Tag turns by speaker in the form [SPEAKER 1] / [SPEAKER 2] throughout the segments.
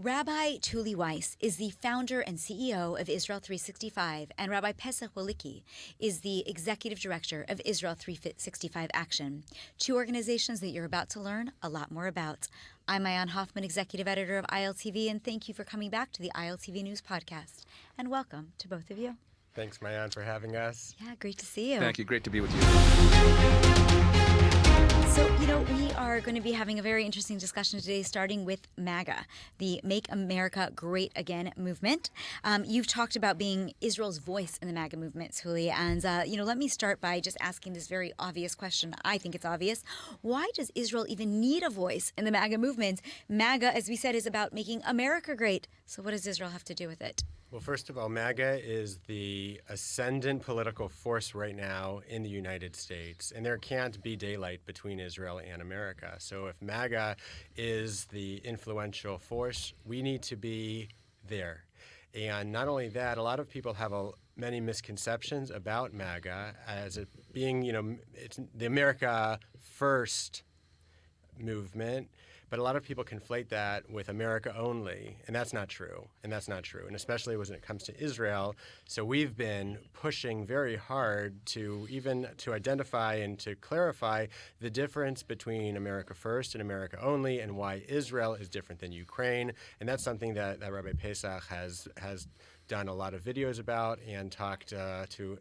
[SPEAKER 1] Rabbi Tuly Weisz is the founder and CEO of Israel365, and Rabbi Pesach Wolicki is the executive director of Israel365 Action, two organizations that you're about to learn a lot more about. I'm Maayan Hoffman, executive editor of ILTV, and thank you for coming back to the ILTV News Podcast. And welcome to both of you.
[SPEAKER 2] Thanks, Maayan, for having us.
[SPEAKER 1] Yeah, great to see you.
[SPEAKER 3] Thank you. Great to be with you.
[SPEAKER 1] So, we are going to be having a very interesting discussion today, starting with MAGA, the Make America Great Again movement. You've talked about being Israel's voice in the MAGA movement, Tuly, and, let me start by just asking this very obvious question. I think it's obvious. Why does Israel even need a voice in the MAGA movement? MAGA, as we said, is about making America great. So what does Israel have to do with it?
[SPEAKER 2] Well, first of all, MAGA is the ascendant political force right now in the United States, and there can't be daylight between Israel and America. So if MAGA is the influential force, we need to be there. And not only that, a lot of people have many misconceptions about MAGA as it being, it's the America First movement. But a lot of people conflate that with America only, and that's not true. And especially when it comes to Israel. So we've been pushing very hard to identify and to clarify the difference between America First and America only, and why Israel is different than Ukraine. And that's something that Rabbi Pesach has done a lot of videos about and talked to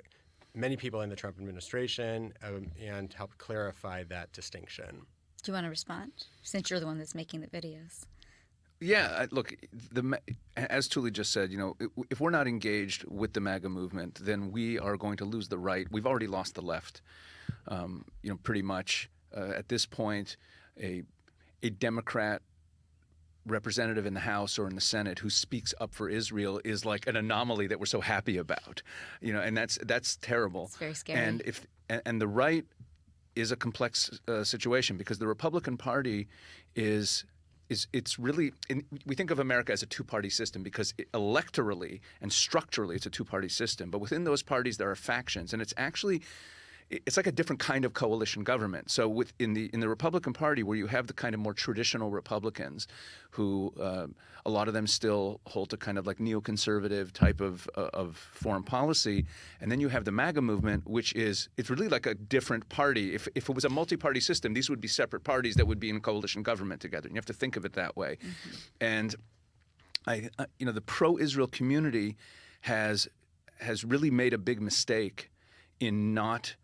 [SPEAKER 2] many people in the Trump administration and helped clarify that distinction.
[SPEAKER 1] Do you want to respond, since you're the one that's making the videos?
[SPEAKER 3] Yeah, look, as Tuly just said, if we're not engaged with the MAGA movement, then we are going to lose the right. We've already lost the left, pretty much. At this point, a Democrat representative in the House or in the Senate who speaks up for Israel is like an anomaly that we're so happy about, and that's terrible.
[SPEAKER 1] It's very scary.
[SPEAKER 3] And the right is a complex situation, because the Republican Party it's really, we think of America as a two-party system because electorally and structurally it's a two-party system. But within those parties there are factions, and it's like a different kind of coalition government. So in the Republican Party, where you have the kind of more traditional Republicans who a lot of them still hold to kind of like neoconservative type of foreign policy, and then you have the MAGA movement, it's really like a different party. If it was a multi-party system, these would be separate parties that would be in coalition government together, and you have to think of it that way. Mm-hmm. And the pro-Israel community has really made a big mistake in not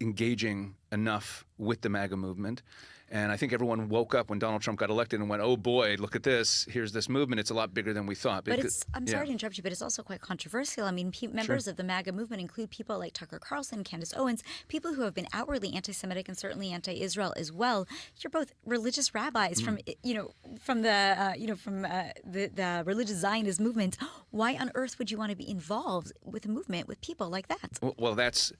[SPEAKER 3] engaging enough with the MAGA movement. And I think everyone woke up when Donald Trump got elected and went, oh boy, look at this. Here's this movement. It's a lot bigger than we thought.
[SPEAKER 1] But I'm sorry to interrupt you, but it's also quite controversial. I mean, members of the MAGA movement include people like Tucker Carlson, Candace Owens, people who have been outwardly anti-Semitic and certainly anti-Israel as well. You're both religious rabbis from the religious Zionist movement. Why on earth would you want to be involved with a movement with people like that?
[SPEAKER 3] Well, that's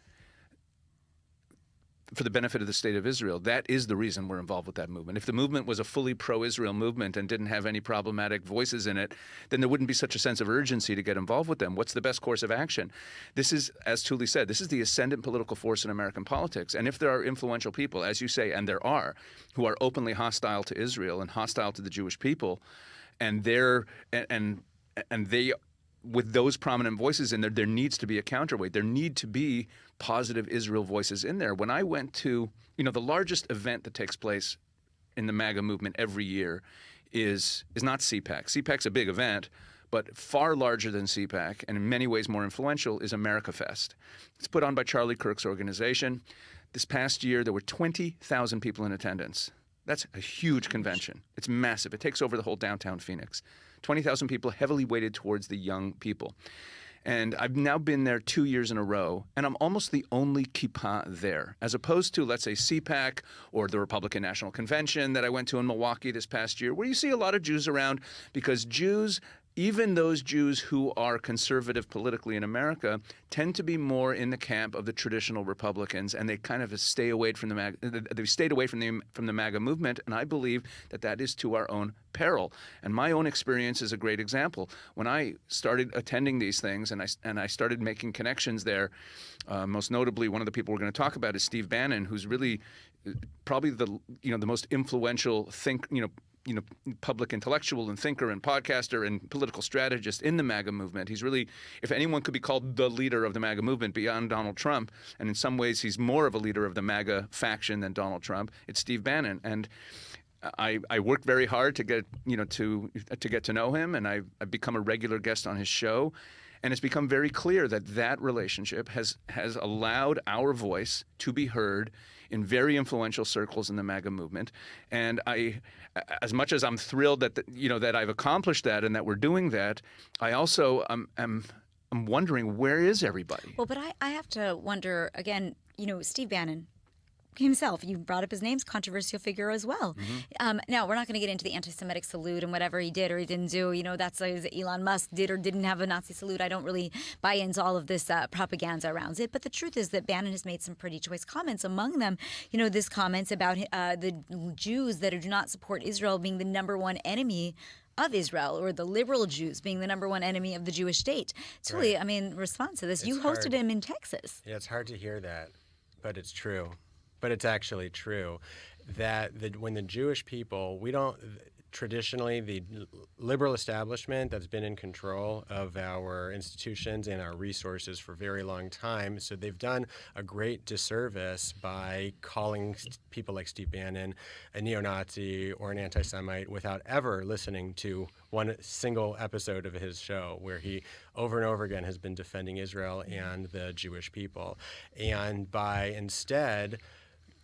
[SPEAKER 3] for the benefit of the state of Israel. That is the reason we're involved with that movement. If the movement was a fully pro-Israel movement and didn't have any problematic voices in it, then there wouldn't be such a sense of urgency to get involved with them. What's the best course of action? This is, as Tuly said, this is the ascendant political force in American politics. And if there are influential people, as you say, and there are, who are openly hostile to Israel and hostile to the Jewish people, and they with those prominent voices in there needs to be a counterweight. There need to be positive Israel voices in there. When I went to, the largest event that takes place in the MAGA movement every year is not CPAC. CPAC's a big event, but far larger than CPAC and in many ways more influential is America Fest. It's put on by Charlie Kirk's organization. This past year, there were 20,000 people in attendance. That's a huge convention. It's massive. It takes over the whole downtown Phoenix. 20,000 people, heavily weighted towards the young people. And I've now been there 2 years in a row, and I'm almost the only kippah there, as opposed to, let's say, CPAC or the Republican National Convention that I went to in Milwaukee this past year, where you see a lot of Jews around, because Jews, even those Jews who are conservative politically in America, tend to be more in the camp of the traditional Republicans, and they kind of stay away from the MAGA. They've stayed away from the MAGA movement, and I believe that is to our own peril. And my own experience is a great example. When I started attending these things, and I started making connections there, most notably, one of the people we're going to talk about is Steve Bannon, who's really probably the most influential public intellectual and thinker and podcaster and political strategist in the MAGA movement. He's really, if anyone could be called the leader of the MAGA movement beyond Donald Trump, and in some ways he's more of a leader of the MAGA faction than Donald Trump, it's Steve Bannon. And I worked very hard to get to know him, and I've become a regular guest on his show. And it's become very clear that relationship has allowed our voice to be heard in very influential circles in the MAGA movement. And as much as I'm thrilled that I've accomplished that and that we're doing that, I also am wondering, where is everybody?
[SPEAKER 1] Well, but I have to wonder again. Steve Bannon himself, you brought up his name's controversial figure as well. Now, we're not going to get into the anti-Semitic salute and whatever he did or he didn't do. That's Elon Musk did or didn't have a Nazi salute. I don't really buy into all of this propaganda around it. But the truth is that Bannon has made some pretty choice comments. Among them, this comments about the Jews that do not support Israel being the number one enemy of Israel, or the liberal Jews being the number one enemy of the Jewish state. Tuly,
[SPEAKER 2] Right.
[SPEAKER 1] Response to this,
[SPEAKER 2] It's
[SPEAKER 1] you hosted
[SPEAKER 2] hard.
[SPEAKER 1] him in Texas.
[SPEAKER 2] Yeah, it's hard to hear that, but it's true. But it's actually true that when the Jewish people, traditionally, the liberal establishment that's been in control of our institutions and our resources for a very long time, so they've done a great disservice by calling people like Steve Bannon a neo-Nazi or an anti-Semite without ever listening to one single episode of his show where he over and over again has been defending Israel and the Jewish people. And by instead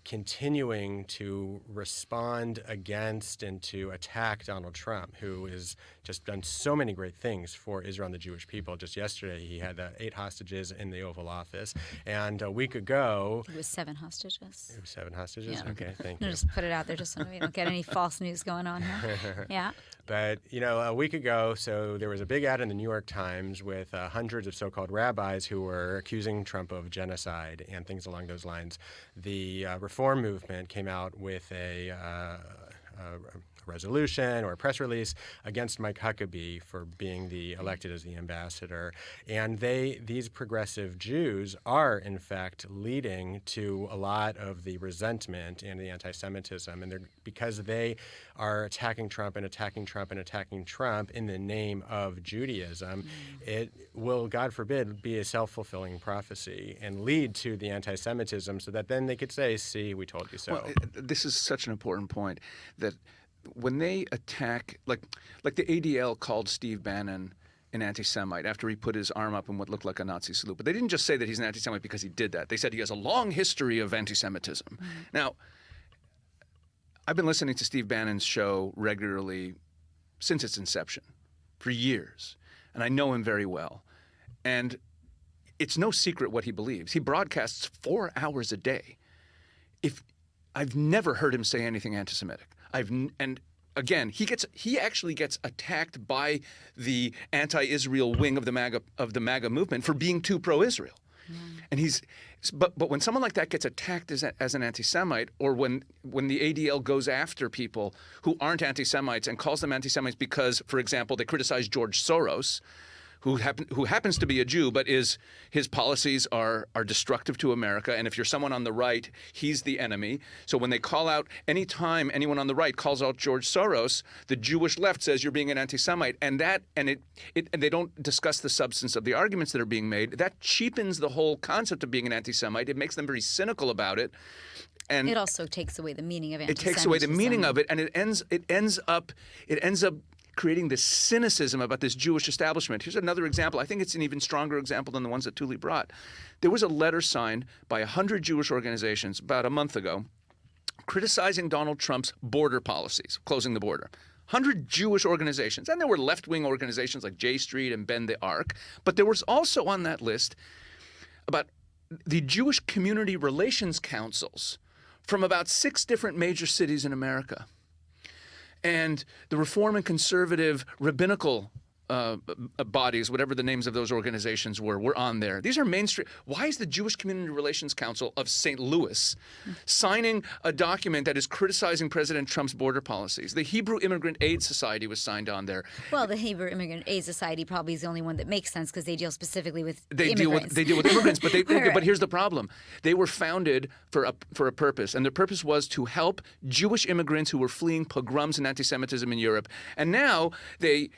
[SPEAKER 2] continuing to respond against and to attack Donald Trump, who has just done so many great things for Israel and the Jewish people. Just yesterday, he had 8 hostages in the Oval Office. And a week ago...
[SPEAKER 1] It was 7 hostages.
[SPEAKER 2] It was 7 hostages?
[SPEAKER 1] Yeah.
[SPEAKER 2] Okay, thank
[SPEAKER 1] No,
[SPEAKER 2] you.
[SPEAKER 1] just put it out there just so we don't get any false news going on here. Yeah.
[SPEAKER 2] But, a week ago, so there was a big ad in the New York Times with hundreds of so-called rabbis who were accusing Trump of genocide and things along those lines. The Reform movement came out with a resolution or a press release against Mike Huckabee for being elected as the ambassador. And these progressive Jews are, in fact, leading to a lot of the resentment and the anti-Semitism. And because they are attacking Trump and attacking Trump and attacking Trump in the name of Judaism, it will, God forbid, be a self-fulfilling prophecy and lead to the anti-Semitism so that then they could say, see, we told you so.
[SPEAKER 3] Well, this is such an important point that when they attack, like the ADL called Steve Bannon an anti-Semite after he put his arm up in what looked like a Nazi salute. But they didn't just say that he's an anti-Semite because he did that. They said he has a long history of anti-Semitism. Now, I've been listening to Steve Bannon's show regularly since its inception, for years. And I know him very well. And it's no secret what he believes. He broadcasts 4 hours a day. I've never heard him say anything anti-Semitic. And again, he actually gets attacked by the anti-Israel wing of the MAGA movement for being too pro-Israel. And but when someone like that gets attacked as an anti-Semite, or when the ADL goes after people who aren't anti-Semites and calls them anti-Semites because, for example, they criticize George Soros, who happens to be a Jew, but his policies are destructive to America. And if you're someone on the right, he's the enemy. So when they call out, anytime anyone on the right calls out George Soros, the Jewish left says you're being an anti-Semite, and they don't discuss the substance of the arguments that are being made. That cheapens the whole concept of being an anti-Semite. It makes them very cynical about it. And
[SPEAKER 1] it also takes away the meaning of
[SPEAKER 3] it
[SPEAKER 1] anti-Semitism.
[SPEAKER 3] takes away the meaning of it, and it ends up creating this cynicism about this Jewish establishment. Here's another example. I think it's an even stronger example than the ones that Tuly brought. There was a letter signed by 100 Jewish organizations about a month ago criticizing Donald Trump's border policies, closing the border. 100 Jewish organizations. And there were left-wing organizations like J Street and Bend the Arc. But there was also on that list about the Jewish community relations councils from about 6 different major cities in America. And the Reform and Conservative rabbinical bodies, whatever the names of those organizations were on there. These are mainstream. Why is the Jewish Community Relations Council of St. Louis signing a document that is criticizing President Trump's border policies? The Hebrew Immigrant Aid Society was signed on there.
[SPEAKER 1] Well, the Hebrew Immigrant Aid Society probably is the only one that makes sense because they deal specifically with
[SPEAKER 3] They
[SPEAKER 1] immigrants.
[SPEAKER 3] deal with immigrants, but
[SPEAKER 1] Right.
[SPEAKER 3] but here's the problem: they were founded for a purpose, and their purpose was to help Jewish immigrants who were fleeing pogroms and anti-Semitism in Europe. And now they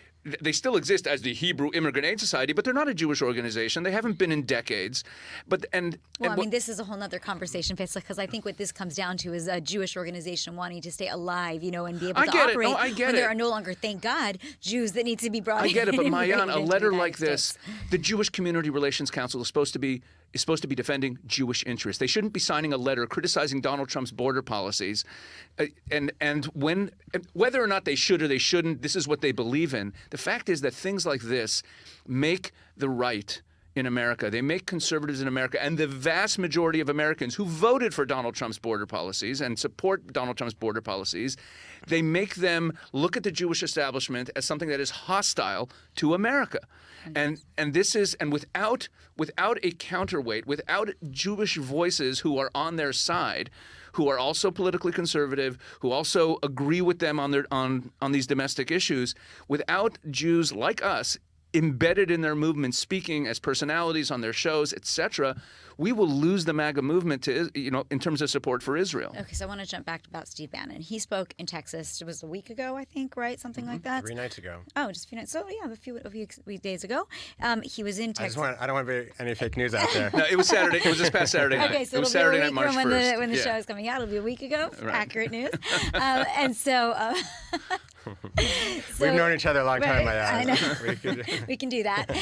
[SPEAKER 3] still exist as the Hebrew Immigrant Aid Society, but they're not a Jewish organization. They haven't been in decades.
[SPEAKER 1] This is a whole other conversation, because I think what this comes down to is a Jewish organization wanting to stay alive, and be able to operate when there are no longer, thank God, Jews that need to be brought in.
[SPEAKER 3] I get it, but Maayan, a letter like
[SPEAKER 1] this,
[SPEAKER 3] the Jewish Community Relations Council is supposed to be defending Jewish interests. They shouldn't be signing a letter criticizing Donald Trump's border policies, and whether or not they should or they shouldn't, this is what they believe in. The fact is that things like this make the right in America, they make conservatives in America, and the vast majority of Americans who voted for Donald Trump's border policies and support Donald Trump's border policies, they make them look at the Jewish establishment as something that is hostile to America. And without a counterweight, without Jewish voices who are on their side, who are also politically conservative, who also agree with them on these domestic issues, without Jews like us embedded in their movement, speaking as personalities on their shows, etc., we will lose the MAGA movement in terms of support for Israel.
[SPEAKER 1] Okay, so I want to jump back about Steve Bannon. He spoke in Texas. It was a week ago, I think, right? Something like that.
[SPEAKER 2] 3 nights ago.
[SPEAKER 1] Oh, just a few nights. So yeah, a few days ago. He was in Texas.
[SPEAKER 2] I don't want to be any fake news out there.
[SPEAKER 3] No, it was Saturday. It was this past Saturday night.
[SPEAKER 1] Okay, so
[SPEAKER 3] it was
[SPEAKER 1] it'll be
[SPEAKER 3] Saturday
[SPEAKER 1] a
[SPEAKER 3] night,
[SPEAKER 1] week
[SPEAKER 3] March
[SPEAKER 1] from
[SPEAKER 3] 1st.
[SPEAKER 1] when the show is coming out. It'll be a week ago.
[SPEAKER 3] Right.
[SPEAKER 1] Accurate news. And so.
[SPEAKER 2] We've known each other a long time,
[SPEAKER 1] right,
[SPEAKER 2] Maayan.
[SPEAKER 1] I know. We can do that.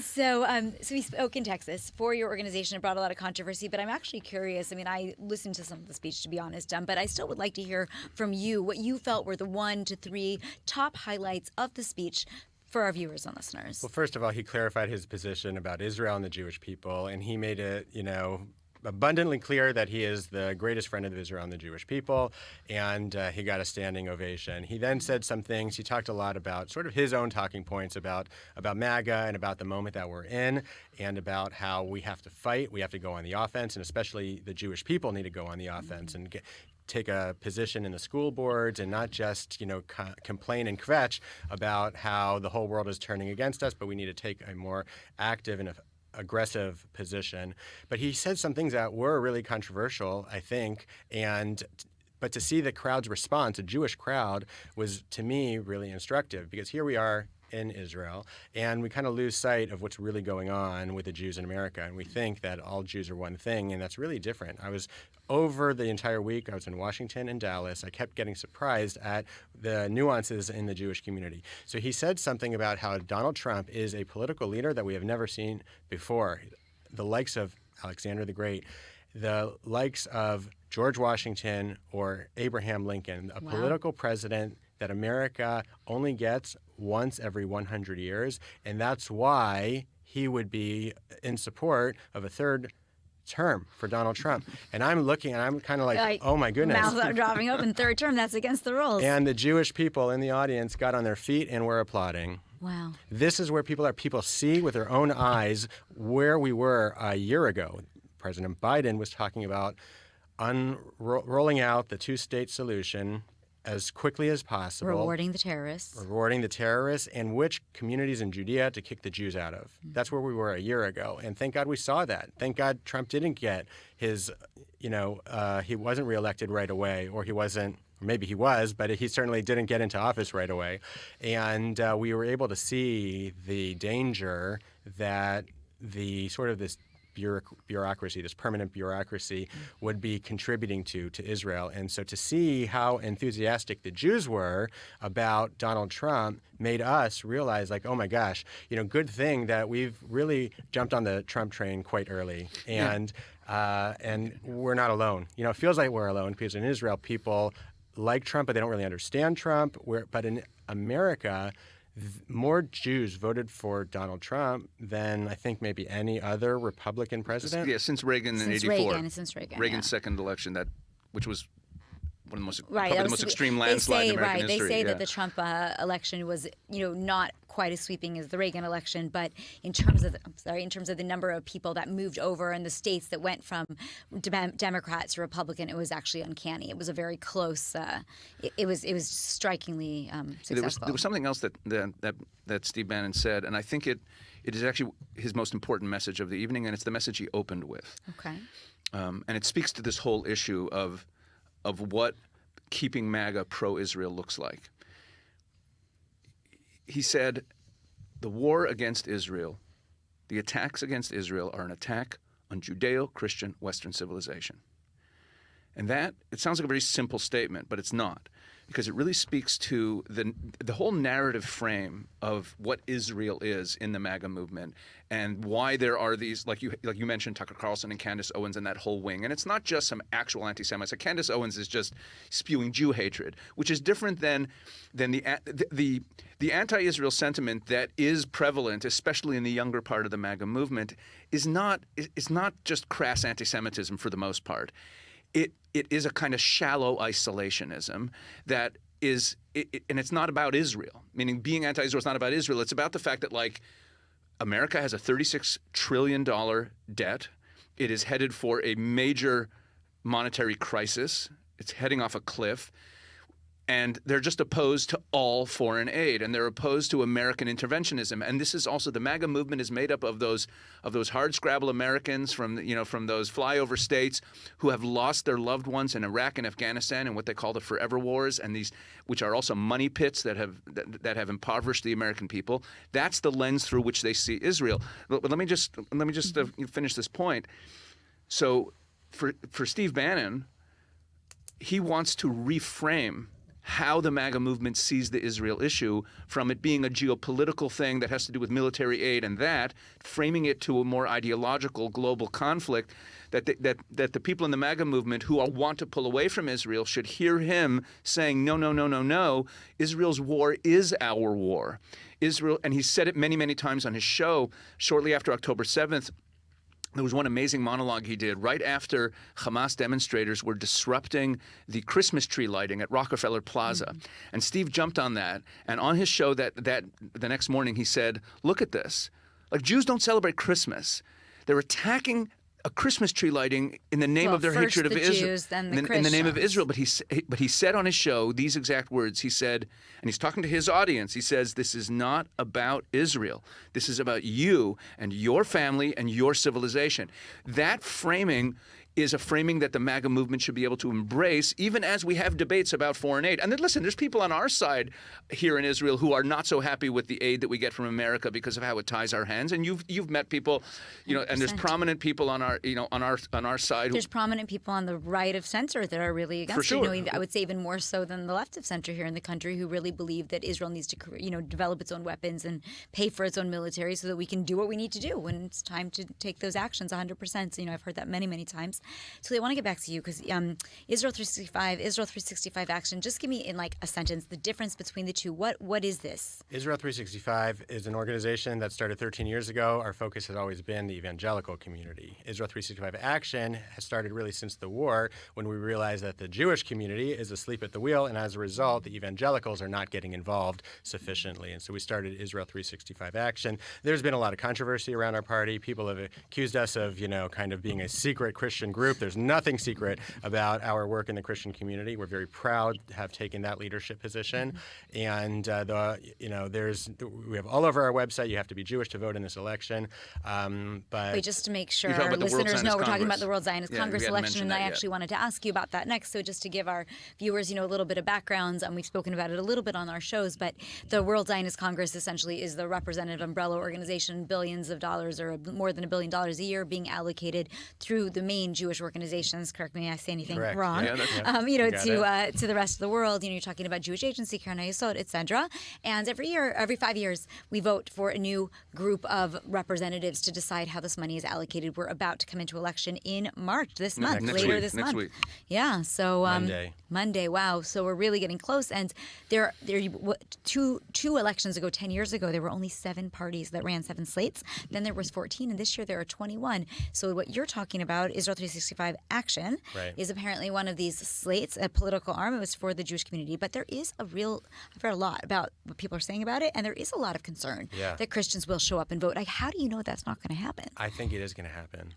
[SPEAKER 1] So he spoke in Texas for your organization. It brought a lot of controversy, but I'm actually curious. I mean, I listened to some of the speech, to be honest, but I still would like to hear from you what you felt were the 1 to 3 top highlights of the speech for our viewers and listeners.
[SPEAKER 2] Well, first of all, he clarified his position about Israel and the Jewish people, and he made it, abundantly clear that he is the greatest friend of Israel and the Jewish people, and he got a standing ovation. He then said some things. He talked a lot about sort of his own talking points about MAGA and about the moment that we're in, and about how we have to fight, we have to go on the offense, and especially the Jewish people need to go on the offense and take a position in the school boards and not just, complain and kvetch about how the whole world is turning against us, but we need to take a more active and aggressive position. But he said some things that were really controversial, I think, but to see the crowd's response, a Jewish crowd, was, to me, really instructive, because here we are in Israel, and we kind of lose sight of what's really going on with the Jews in America, and we think that all Jews are one thing, and that's really different. Over the entire week, I was in Washington and Dallas. I kept getting surprised at the nuances in the Jewish community. So he said something about how Donald Trump is a political leader that we have never seen before. The likes of Alexander the Great, the likes of George Washington or Abraham Lincoln, a political president that America only gets once every 100 years. And that's why he would be in support of a third term for Donald Trump. And I'm looking, and I'm kind of like, oh my goodness.
[SPEAKER 1] Mouths are dropping open. Third term, that's against the rules.
[SPEAKER 2] And the Jewish people in the audience got on their feet and were applauding.
[SPEAKER 1] Wow.
[SPEAKER 2] This is where people are. People see with their own eyes where we were a year ago. President Biden was talking about rolling out the two-state solution as quickly as possible.
[SPEAKER 1] Rewarding the terrorists. And which communities in Judea to kick the Jews out of. That's where we were a year ago. And thank God we saw that. Thank God Trump didn't get his, he wasn't reelected right away, or he wasn't, or maybe he was, but he certainly didn't get into office right away. And we were able to see the danger that this bureaucracy, this permanent bureaucracy, would be contributing to Israel. And so to see how enthusiastic the Jews were about Donald Trump made us realize, oh my gosh, good thing that we've really jumped on the Trump train quite early. And we're not alone. It feels like we're alone, because in Israel, people like Trump, but they don't really understand Trump. But in America, more Jews voted for Donald Trump than I think maybe any other Republican president.
[SPEAKER 3] Yeah, since Reagan in '84.
[SPEAKER 1] Since Reagan.
[SPEAKER 3] Reagan's second election, which was one of the most
[SPEAKER 1] Right.
[SPEAKER 3] probably the most extreme landslide in American history.
[SPEAKER 1] They say that the Trump election was, not quite as sweeping as the Reagan election, but in terms of the number of people that moved over and the states that went from Democrat to Republican, it was actually uncanny. It was a very close. It was strikingly successful.
[SPEAKER 3] There was something else that Steve Bannon said, and I think it is actually his most important message of the evening, and it's the message he opened with.
[SPEAKER 1] Okay.
[SPEAKER 3] And it speaks to this whole issue of what keeping MAGA pro-Israel looks like. He said, the war against Israel, the attacks against Israel are an attack on Judeo-Christian Western civilization. And that, it sounds like a very simple statement, but it's not, because it really speaks to the whole narrative frame of what Israel is in the MAGA movement and why there are these, like you mentioned, Tucker Carlson and Candace Owens and that whole wing. And it's not just some actual anti-Semites. Like Candace Owens is just spewing Jew hatred, which is different than the anti-Israel sentiment that is prevalent, especially in the younger part of the MAGA movement, is not just crass anti-Semitism for the most part. It is a kind of shallow isolationism that is, and it's not about Israel. Meaning, being anti-Israel is not about Israel. It's about the fact that, like, America has a $36 trillion debt. It is headed for a major monetary crisis. It's heading off a cliff. And they're just opposed to all foreign aid, and they're opposed to American interventionism. And this is also, the MAGA movement is made up of those hardscrabble Americans from those flyover states who have lost their loved ones in Iraq and Afghanistan and what they call the forever wars, and these, which are also money pits that have impoverished the American people. That's the lens through which they see Israel. But let me just finish this point. So for Steve Bannon, he wants to reframe how the MAGA movement sees the Israel issue, from it being a geopolitical thing that has to do with military aid and framing it to a more ideological global conflict, that the people in the MAGA movement who want to pull away from Israel should hear him saying, no, no, no, no, no, Israel's war is our war. Israel, and he said it many, many times on his show shortly after October 7th. There was one amazing monologue he did right after Hamas demonstrators were disrupting the Christmas tree lighting at Rockefeller Plaza. Mm-hmm. And Steve jumped on that. And on his show that the next morning, he said, look at this. Like, Jews don't celebrate Christmas. They're attacking a Christmas tree lighting in the name of their hatred of Israel.
[SPEAKER 1] Jews, then the
[SPEAKER 3] in the name of Israel. But he said on his show these exact words. He said, and he's talking to his audience, he says, this is not about Israel. This is about you and your family and your civilization. That framing is a framing that the MAGA movement should be able to embrace, even as we have debates about foreign aid. And then, listen, there's people on our side here in Israel who are not so happy with the aid that we get from America because of how it ties our hands. And you've met people, and there's prominent people on our side.
[SPEAKER 1] There's prominent people on the right of center that are really against
[SPEAKER 3] for sure.
[SPEAKER 1] I would say even more so than the left of center here in the country, who really believe that Israel needs to, develop its own weapons and pay for its own military so that we can do what we need to do when it's time to take those actions 100%. So, I've heard that many, many times. So I want to get back to you because Israel365 Action, just give me in like a sentence the difference between the two. What is this?
[SPEAKER 2] Israel365 is an organization that started 13 years ago. Our focus has always been the evangelical community. Israel365 Action has started really since the war, when we realized that the Jewish community is asleep at the wheel, and as a result, the evangelicals are not getting involved sufficiently. And so we started Israel365 Action. There's been a lot of controversy around our party. People have accused us of, kind of being a secret Christian group. There's nothing secret about our work in the Christian community. We're very proud to have taken that leadership position. And we have all over our website, you have to be Jewish to vote in this election. But
[SPEAKER 1] wait, just to make sure our listeners know, we're talking about the World Zionist Congress election, and I actually wanted to ask you about that next. So just to give our viewers, a little bit of background, we've spoken about it a little bit on our shows, but the World Zionist Congress essentially is the representative umbrella organization, billions of dollars or more than $1 billion a year being allocated through the main Jewish organizations. Correct me if I say anything wrong. Yeah, to the rest of the world. You're talking about Jewish Agency, Keren HaYesod, etc. And every 5 years, we vote for a new group of representatives to decide how this money is allocated. We're about to come into election in March this month, later this month.
[SPEAKER 3] Week.
[SPEAKER 1] Yeah. So Monday. Wow. So we're really getting close. And there two elections ago, 10 years ago, there were only 7 parties that ran 7 slates. Then there was 14, and this year there are 21. So what you're talking about, Israel365 Israel365 Action
[SPEAKER 2] Right.
[SPEAKER 1] is apparently one of these slates, a political arm. It was for the Jewish community. But there is I've read a lot about what people are saying about it, and there is a lot of concern that Christians will show up and vote. Like, how do you know that's not going to happen?
[SPEAKER 2] I think it is going to happen.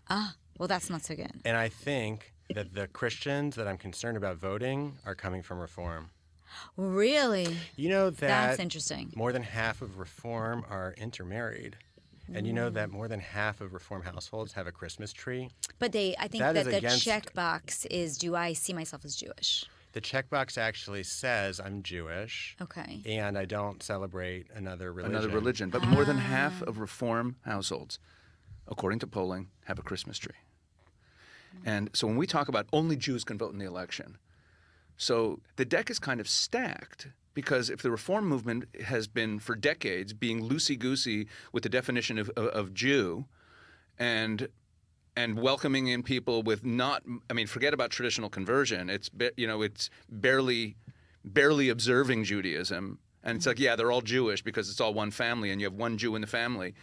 [SPEAKER 1] Well, that's not so good.
[SPEAKER 2] And I think that the Christians that I'm concerned about voting are coming from Reform.
[SPEAKER 1] Really?
[SPEAKER 2] You know that
[SPEAKER 1] That's interesting.
[SPEAKER 2] more than half of Reform are intermarried. And you know that more than half of Reform households have a Christmas tree.
[SPEAKER 1] But I think
[SPEAKER 2] That
[SPEAKER 1] that
[SPEAKER 2] is
[SPEAKER 1] the
[SPEAKER 2] against-
[SPEAKER 1] checkbox is, do I see myself as Jewish?
[SPEAKER 2] The checkbox actually says I'm Jewish.
[SPEAKER 1] Okay.
[SPEAKER 2] And I don't celebrate another religion.
[SPEAKER 3] But more than half of Reform households, according to polling, have a Christmas tree. And so when we talk about only Jews can vote in the election, so the deck is kind of stacked, because if the Reform movement has been for decades being loosey-goosey with the definition of Jew and welcoming in people with forget about traditional conversion. It's barely observing Judaism. And it's like, yeah, they're all Jewish because it's all one family and you have one Jew in the family.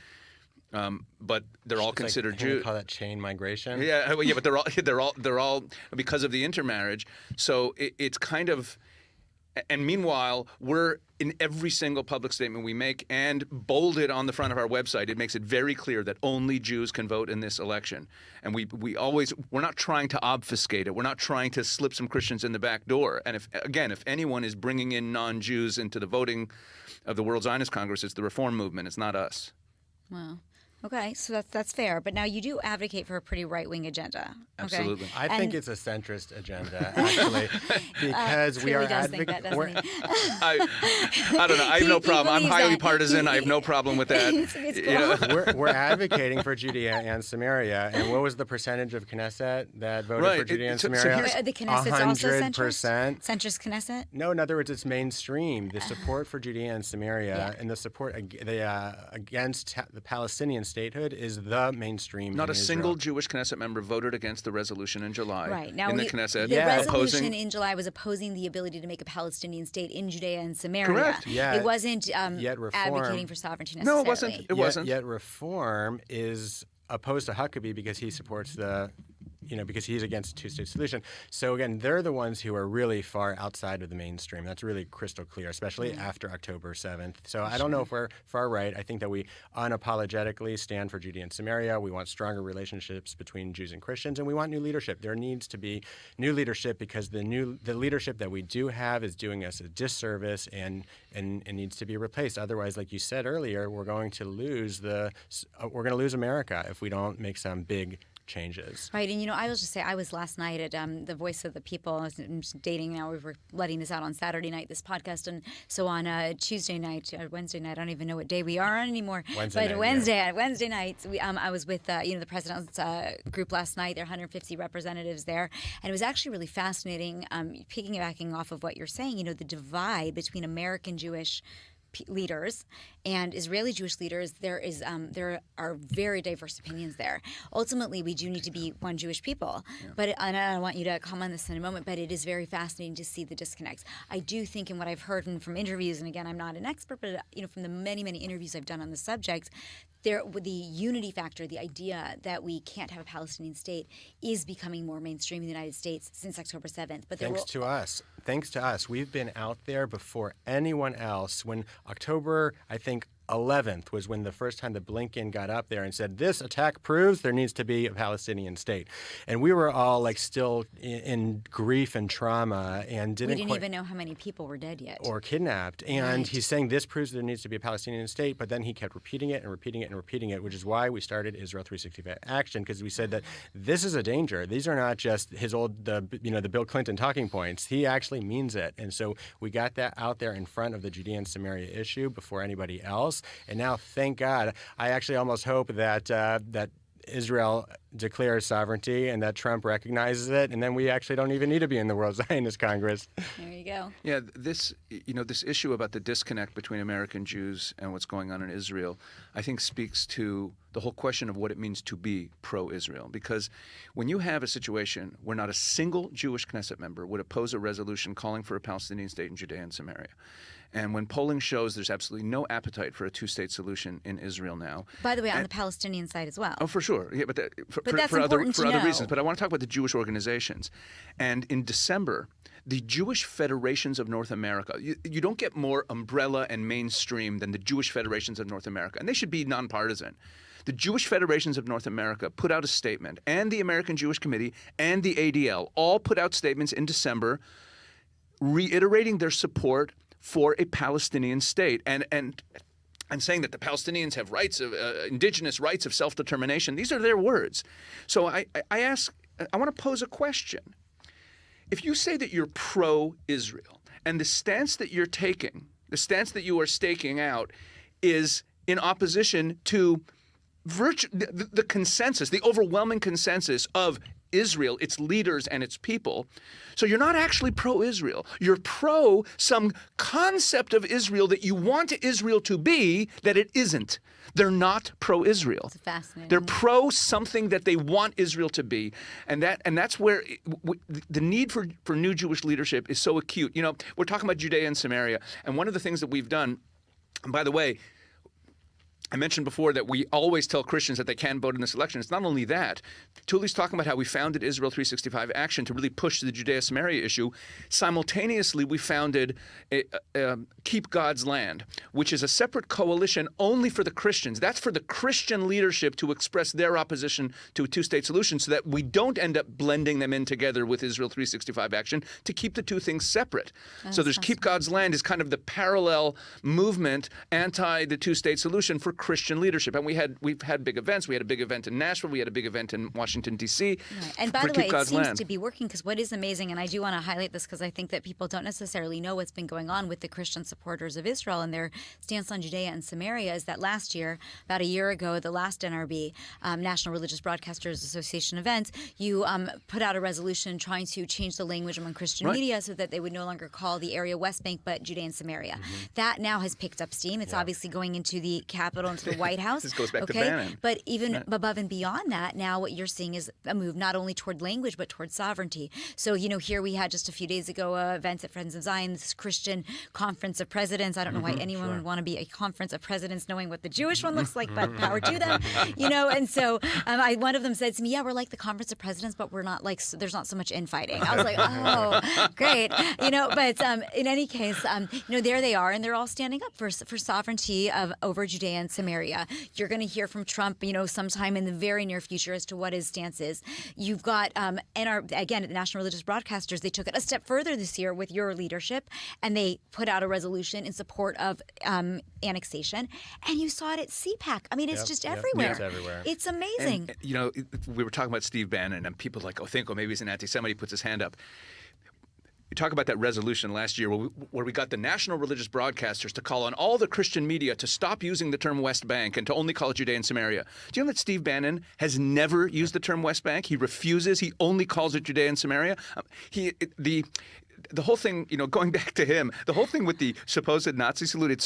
[SPEAKER 3] But they're all considered Jews.
[SPEAKER 2] Call that chain migration.
[SPEAKER 3] Yeah, but they're all because of the intermarriage. So it's kind of, and meanwhile, we're in every single public statement we make and bolded on the front of our website. It makes it very clear that only Jews can vote in this election. And we're not trying to obfuscate it. We're not trying to slip some Christians in the back door. And if anyone is bringing in non-Jews into the voting of the World Zionist Congress, it's the Reform movement. It's not us.
[SPEAKER 1] Wow. Okay, so that's fair. But now you do advocate for a pretty right-wing agenda. Okay?
[SPEAKER 3] Absolutely.
[SPEAKER 2] I think it's a centrist agenda, actually, because we are advocating.
[SPEAKER 3] I don't know. I have no problem. I'm highly partisan. I have no problem with that.
[SPEAKER 1] It's cool.
[SPEAKER 2] We're advocating for Judea and Samaria. And what was the percentage of Knesset that voted for Judea and Samaria?
[SPEAKER 1] The Knesset's also centrist?
[SPEAKER 2] 100%.
[SPEAKER 1] Centrist Knesset?
[SPEAKER 2] No, in other words, it's mainstream. The support for Judea and Samaria and the support against the Palestinian statehood is the mainstream.
[SPEAKER 3] Not
[SPEAKER 2] in
[SPEAKER 3] a single
[SPEAKER 2] Israel.
[SPEAKER 3] Jewish Knesset member voted against the resolution in July.
[SPEAKER 1] Right. Now,
[SPEAKER 3] in the Knesset,
[SPEAKER 1] the resolution
[SPEAKER 3] opposing
[SPEAKER 1] in July was opposing the ability to make a Palestinian state in Judea and Samaria.
[SPEAKER 3] Correct.
[SPEAKER 2] Yeah.
[SPEAKER 1] It wasn't
[SPEAKER 2] Yet Reform-
[SPEAKER 1] advocating for sovereignty necessarily.
[SPEAKER 3] No, it wasn't. It wasn't.
[SPEAKER 2] Yet Reform is opposed to Huckabee because he supports because he's against a two-state solution. So again, they're the ones who are really far outside of the mainstream. That's really crystal clear, especially after October 7th. So I don't know if we're far right. I think that we unapologetically stand for Judea and Samaria. We want stronger relationships between Jews and Christians, and we want new leadership. There needs to be new leadership because the leadership that we do have is doing us a disservice and needs to be replaced. Otherwise, like you said earlier, we're going to lose America if we don't make some big changes.
[SPEAKER 1] Right, and I will just say, I was last night at the Voice of the People. I was dating now. We were letting this out on Saturday night, this podcast, and so on Tuesday night or Wednesday night, I don't even know what day we are on anymore. Wednesday nights, I was with the president's group last night. There are 150 representatives there, and it was actually really fascinating. Piggybacking off of what you're saying, the divide between American Jewish leaders and Israeli Jewish leaders, there are very diverse opinions there. Ultimately, we do need to be one Jewish people. Yeah. But and I want you to comment on this in a moment, but it is very fascinating to see the disconnects. I do think, in what I've heard from interviews, and again, I'm not an expert, but from the many, many interviews I've done on the subject, the unity factor, the idea that we can't have a Palestinian state, is becoming more mainstream in the United States since October 7th. But
[SPEAKER 2] Thanks to us. We've been out there before anyone else. When October, I think, 11th was when the first time that Blinken got up there and said, this attack proves there needs to be a Palestinian state. And we were all still in grief and trauma and didn't
[SPEAKER 1] even know how many people were dead yet.
[SPEAKER 2] Or kidnapped. And he's saying this proves there needs to be a Palestinian state, but then he kept repeating it and repeating it and repeating it, which is why we started Israel365 Action, because we said that this is a danger. These are not just the Bill Clinton talking points. He actually means it. And so we got that out there in front of the Judea and Samaria issue before anybody else. And now, thank God, I actually almost hope that Israel declares sovereignty and that Trump recognizes it, and then we actually don't even need to be in the World Zionist Congress.
[SPEAKER 1] There you go.
[SPEAKER 3] Yeah, this issue about the disconnect between American Jews and what's going on in Israel, I think speaks to the whole question of what it means to be pro-Israel. Because when you have a situation where not a single Jewish Knesset member would oppose a resolution calling for a Palestinian state in Judea and Samaria, And when polling shows there's absolutely no appetite for a two-state solution in Israel now.
[SPEAKER 1] By the way, on the Palestinian side as well.
[SPEAKER 3] Oh, for sure. Yeah, but
[SPEAKER 1] that's
[SPEAKER 3] for other
[SPEAKER 1] important to know.
[SPEAKER 3] reasons. But I want to talk about the Jewish organizations. And in December, the Jewish Federations of North America, you don't get more umbrella and mainstream than the Jewish Federations of North America. And they should be nonpartisan. The Jewish Federations of North America put out a statement, and the American Jewish Committee and the ADL all put out statements in December reiterating their support for a Palestinian state and saying that the Palestinians have rights of indigenous rights of self-determination. These are their words. So I want to pose a question. If you say that you're pro-Israel and the stance that you're taking, the stance that you are staking out is in opposition to the consensus, the overwhelming consensus of Israel, its leaders and its people. So you're not actually pro-Israel. You're pro some concept of Israel that you want Israel to be that it isn't. They're not pro-Israel.
[SPEAKER 1] It's fascinating.
[SPEAKER 3] They're pro something that they want Israel to be, and that's where the need for new Jewish leadership is so acute. You know, we're talking about Judea and Samaria, and one of the things that we've done, and by the way, I mentioned before that we always tell Christians that they can vote in this election. It's not only that. Tuly's talking about how we founded Israel365 Action to really push the Judea-Samaria issue. Simultaneously, we founded Keep God's Land, which is a separate coalition only for the Christians. That's for the Christian leadership to express their opposition to a two-state solution so that we don't end up blending them in together with Israel365 Action to keep the two things separate. So there's Keep God's Land is kind of the parallel movement anti the two-state solution for Christian leadership. And we've had big events. We had a big event in Nashville. We had a big event in Washington, D.C.
[SPEAKER 1] Right. And by the way, it seems to be working, because what is amazing, and I do want to highlight this because I think that people don't necessarily know what's been going on with the Christian supporters of Israel and their stance on Judea and Samaria, is that last year, about a year ago, the last NRB, National Religious Broadcasters Association event, you put out a resolution trying to change the language among Christian media so that they would no longer call the area West Bank but Judea and Samaria. That now has picked up steam. It's obviously going into the Capitol, into the White House.
[SPEAKER 3] This goes back to Bannon.
[SPEAKER 1] But even above and beyond that, now what you're seeing is a move not only toward language but toward sovereignty. So, you know, here we had just a few days ago events at Friends of Zion, this Christian Conference of Presidents. I don't know why anyone would want to be a conference of presidents knowing what the Jewish one looks like, but power to them. You know, and so one of them said to me, yeah, we're like the Conference of Presidents, but we're not like, there's not so much infighting. I was like, oh, great. You know, but in any case, you know, there they are, and they're all standing up for sovereignty over Judea and Samaria. You're going to hear from Trump, you know, sometime in the very near future as to what his stance is. You've got, again, at the National Religious Broadcasters, they took it a step further this year with your leadership, and they put out a resolution in support of annexation. And you saw it at CPAC. I mean, it's just everywhere.
[SPEAKER 2] It's everywhere.
[SPEAKER 1] It's amazing.
[SPEAKER 3] And, you know, we were talking about Steve Bannon, and people like, maybe he's an anti-Semite. He puts his hand up. You talk about that resolution last year where we got the national religious broadcasters to call on all the Christian media to stop using the term West Bank and to only call it Judea and Samaria. Do you know that Steve Bannon has never used the term West Bank? He refuses. He only calls it Judea and Samaria. The whole thing, you know, going back to him, the whole thing with the supposed Nazi salute,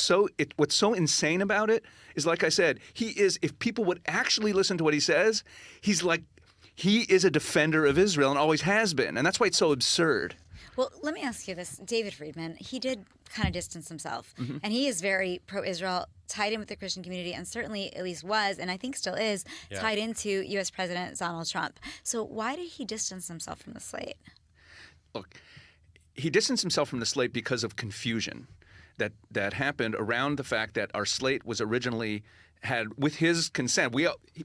[SPEAKER 3] what's so insane about it is, like I said, if people would actually listen to what he says, he is a defender of Israel and always has been. And that's why it's so absurd.
[SPEAKER 1] Well, let me ask you this. David Friedman, he did kind of distance himself, and he is very pro-Israel, tied in with the Christian community, and certainly at least was, and I think still is, tied into U.S. President Donald Trump. So why did he distance himself from the slate?
[SPEAKER 3] Look, he distanced himself from the slate because of confusion that happened around the fact that our slate was originally had, with his consent,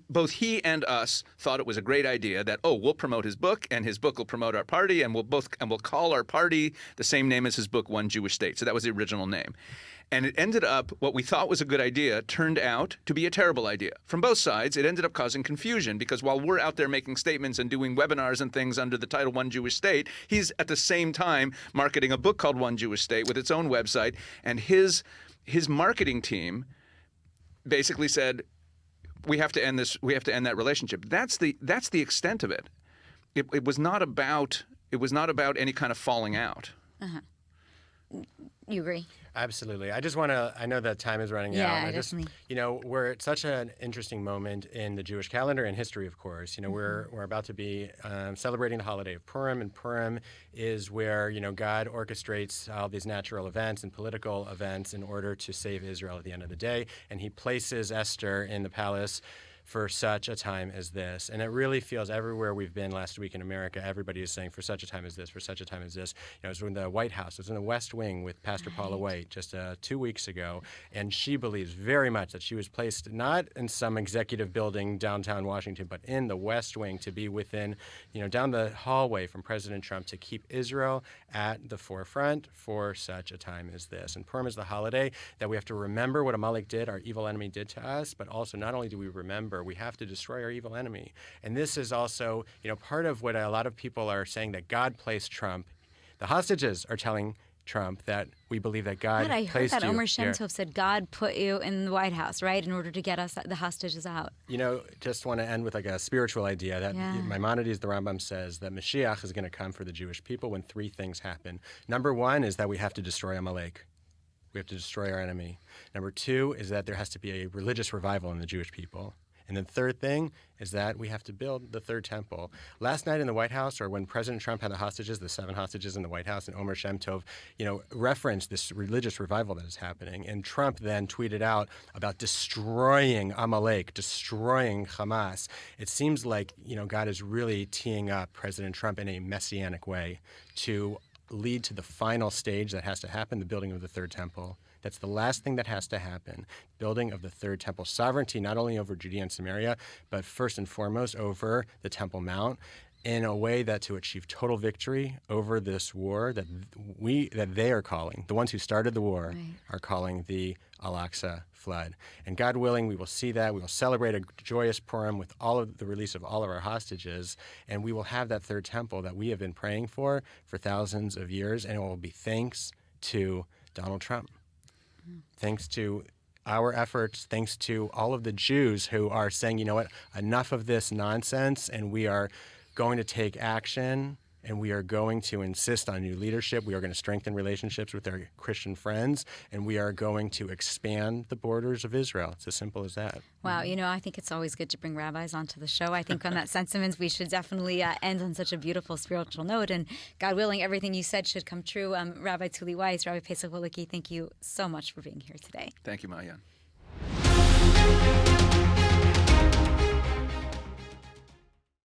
[SPEAKER 3] both he and us thought it was a great idea that, we'll promote his book and his book will promote our party, and we'll call our party the same name as his book, One Jewish State. So that was the original name. And it ended up, what we thought was a good idea turned out to be a terrible idea. From both sides, it ended up causing confusion because while we're out there making statements and doing webinars and things under the title One Jewish State, he's at the same time marketing a book called One Jewish State with its own website. And his marketing team basically said, we have to end this. We have to end that relationship. That's the extent of it. It was not about any kind of falling out.
[SPEAKER 1] You agree?
[SPEAKER 2] Absolutely. I just want to, I know that time is running out.
[SPEAKER 1] Yeah,
[SPEAKER 2] I just,
[SPEAKER 1] definitely.
[SPEAKER 2] we're at such an interesting moment in the Jewish calendar and history, of course. We're about to be celebrating the holiday of Purim, and Purim is where, God orchestrates all these natural events and political events in order to save Israel at the end of the day. And he places Esther in the palace for such a time as this. And it really feels everywhere we've been last week in America, everybody is saying for such a time as this, for such a time as this. It was in the White House, it was in the West Wing with Pastor Paula White just 2 weeks ago. And she believes very much that she was placed not in some executive building downtown Washington, but in the West Wing to be within, down the hallway from President Trump to keep Israel at the forefront for such a time as this. And Purim is the holiday that we have to remember what Amalek did, our evil enemy did to us, but also not only do we remember, we have to destroy our evil enemy. And this is also, part of what a lot of people are saying, that God placed Trump. The hostages are telling Trump that we believe that God
[SPEAKER 1] I heard
[SPEAKER 2] placed
[SPEAKER 1] that
[SPEAKER 2] you
[SPEAKER 1] Omer
[SPEAKER 2] here.
[SPEAKER 1] Shem Tov said God put you in the White House, right, in order to get us the hostages out.
[SPEAKER 2] Just want to end with a spiritual idea that Maimonides, the Rambam, says that Mashiach is going to come for the Jewish people when 3 things happen. Number 1 is that we have to destroy Amalek. We have to destroy our enemy. Number 2 is that there has to be a religious revival in the Jewish people. And the third thing is that we have to build the third temple. Last night in the White House, or when President Trump had the hostages, the 7 hostages in the White House, and Omer Shem Tov, referenced this religious revival that is happening. And Trump then tweeted out about destroying Amalek, destroying Hamas. It seems like, God is really teeing up President Trump in a messianic way to lead to the final stage that has to happen, the building of the third temple. That's the last thing that has to happen, building of the third temple. Sovereignty not only over Judea and Samaria, but first and foremost over the Temple Mount, in a way that to achieve total victory over this war that they are calling, the ones who started the war are calling the Al-Aqsa flood. And God willing, we will see that. We will celebrate a joyous Purim with all of the release of all of our hostages, and we will have that third temple that we have been praying for thousands of years, and it will be thanks to Donald Trump. Thanks to our efforts, thanks to all of the Jews who are saying, enough of this nonsense, and we are going to take action, and we are going to insist on new leadership. We are going to strengthen relationships with our Christian friends, and we are going to expand the borders of Israel. It's as simple as that.
[SPEAKER 1] Wow, I think it's always good to bring rabbis onto the show. I think on that sentiment, we should definitely end on such a beautiful spiritual note. And God willing, everything you said should come true. Rabbi Tuly Weisz, Rabbi Pesach Wolicki, thank you so much for being here today.
[SPEAKER 3] Thank you, Maayan.